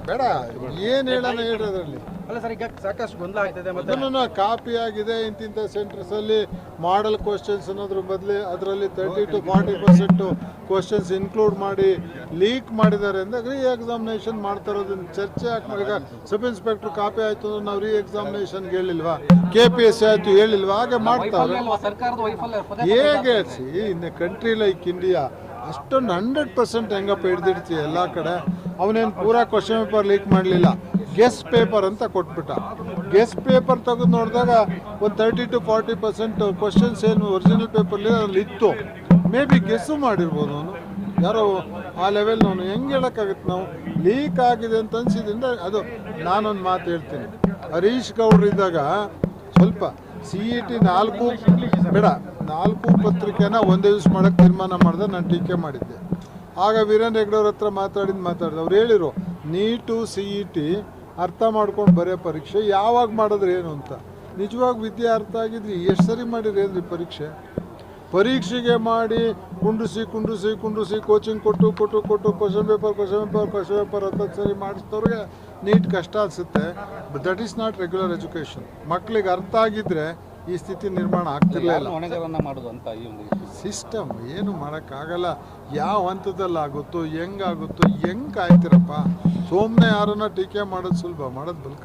ಬೇಡ ಏನು ಹೇಳೋಣ ಹೇಳ್ರಿ ಅದರಲ್ಲಿ. ಅಲ್ಲ ಸರ್, ಈಗ ಸಾಕಷ್ಟು ಗೊಂದಲ ಆಗ್ತಿದೆ. ಮತ್ತೆ ಅದನ್ನು ಕಾಪಿ ಆಗಿದೆ ಇಂತಿಂಥ ಸೆಂಟರ್ಸಲ್ಲಿ ಮಾಡಲ್ ಕ್ವಶನ್ಸ್ ಅನ್ನೋದ್ರ ಬದಲು ಅದರಲ್ಲಿ 30 to 40% ಕ್ವಶನ್ಸ್ ಇನ್ಕ್ಲೂಡ್ ಮಾಡಿ ಲೀಕ್ ಮಾಡಿದ್ದಾರೆ ಅಂದರೆ ರೀ ಎಕ್ಸಾಮಿನೇಷನ್ ಮಾಡ್ತಾ ಇರೋದನ್ನ ಚರ್ಚೆ ಹಾಕಿ. ಈಗ ಸಬ್ ಇನ್ಸ್ಪೆಕ್ಟರ್ ಕಾಪಿ ಆಯಿತು ಅಂದ್ರೆ ನಾವು ರೀ ಎಕ್ಸಾಮಿನೇಷನ್ಗೆ ಹೇಳಿಲ್ವಾ, KPSC ಆಯಿತು ಹೇಳಿಲ್ವಾ, ಹಾಗೆ ಮಾಡ್ತಾರೆ. ಹೇಗೆ ಇನ್ ಕಂಟ್ರಿ ಲೈಕ್ ಇಂಡಿಯಾ ಅಷ್ಟೊಂದು 100% ಹೆಂಗಪ್ಪ ಹಿಡ್ದಿಡ್ತೀವಿ ಎಲ್ಲ ಕಡೆ. ಅವನೇನು ಪೂರಾ ಕ್ವಶನ್ ಪೇಪರ್ ಲೀಕ್ ಮಾಡಲಿಲ್ಲ, ಗೆಸ್ ಪೇಪರ್ ಅಂತ ಕೊಟ್ಬಿಟ್ಟ. ಗೆಸ್ ಪೇಪರ್ ತೆಗೆದು ನೋಡಿದಾಗ ಒಂದು 30 to 40% ಕ್ವಶನ್ಸ್ ಏನು ಒರಿಜಿನಲ್ ಪೇಪರ್ಲಿ ಅದ್ರಲ್ಲಿ ಇತ್ತು. ಮೇ ಬಿ ಗೆಸ್ಸು ಮಾಡಿರ್ಬೋದು ಅವನು, ಯಾರೋ ಆ ಲೆವೆಲ್ನವನು. ಹೆಂಗೆ ಹೇಳೋಕ್ಕಾಗುತ್ತೆ ನಾವು ಲೀಕ್ ಆಗಿದೆ ಅಂತ ಅನ್ಸಿದ್ರಿಂದ. ಅದು ನಾನೊಂದು ಮಾತು ಹೇಳ್ತೀನಿ, ಹರೀಶ್ ಗೌಡ್ರು ಇದ್ದಾಗ ಸ್ವಲ್ಪ CET 4 ಪತ್ರಿಕೆನ ಒಂದೇ ದಿವಸ ಮಾಡೋಕ್ಕೆ ತೀರ್ಮಾನ ಮಾಡಿದೆ. ನಾನು ಟೀಕೆ ಮಾಡಿದ್ದೆ. ಆಗ ವೀರೇಂದ್ರ ಹೆಗ್ಡೆ ಅವ್ರ ಹತ್ರ ಮಾತಾಡಿದೆ. ಅವ್ರು ಹೇಳಿರು, ನೀಟು CET ಅರ್ಥ ಮಾಡ್ಕೊಂಡು ಬರೋ ಪರೀಕ್ಷೆ ಯಾವಾಗ ಮಾಡಿದ್ರೆ ಏನು ಅಂತ. ನಿಜವಾಗಿ ವಿದ್ಯೆ ಅರ್ಥ ಆಗಿದ್ರಿ ಎಷ್ಟು ಸರಿ ಮಾಡಿರಿ ಅಂದ್ರಿ ಪರೀಕ್ಷೆಗೆ ಮಾಡಿ ಕುಂಡ್ರಿಸಿ ಕೋಚಿಂಗ್ ಕೊಟ್ಟು ಕ್ವಶನ್ ಪೇಪರ್ 10 ಸರಿ ಮಾಡಿಸ್ತವ್ರಿಗೆ ನೀಟ್ ಕಷ್ಟ ಅನಿಸುತ್ತೆ. But that is not regular education. ಮಕ್ಕಳಿಗೆ ಅರ್ಥ ಆಗಿದ್ದರೆ ಈ ಸ್ಥಿತಿ ನಿರ್ಮಾಣ ಆಗ್ತಿರ್ಲಿಲ್ಲ. ಸಿಸ್ಟಮ್ ಏನು ಮಾಡೋಕ್ಕಾಗಲ್ಲ. ಯಾವ ಹಂತದಲ್ಲಿ ಆಗುತ್ತೋ ಹೆಂಗಾಗುತ್ತೋ ಹೆಂಗೆ ಕಾಯ್ತಿರಪ್ಪ. ಸುಮ್ಮನೆ ಯಾರನ್ನ ಟೀಕೆ ಮಾಡೋದು ಸುಲಭ, ಮಾಡೋದು ಬಲ್ಕ.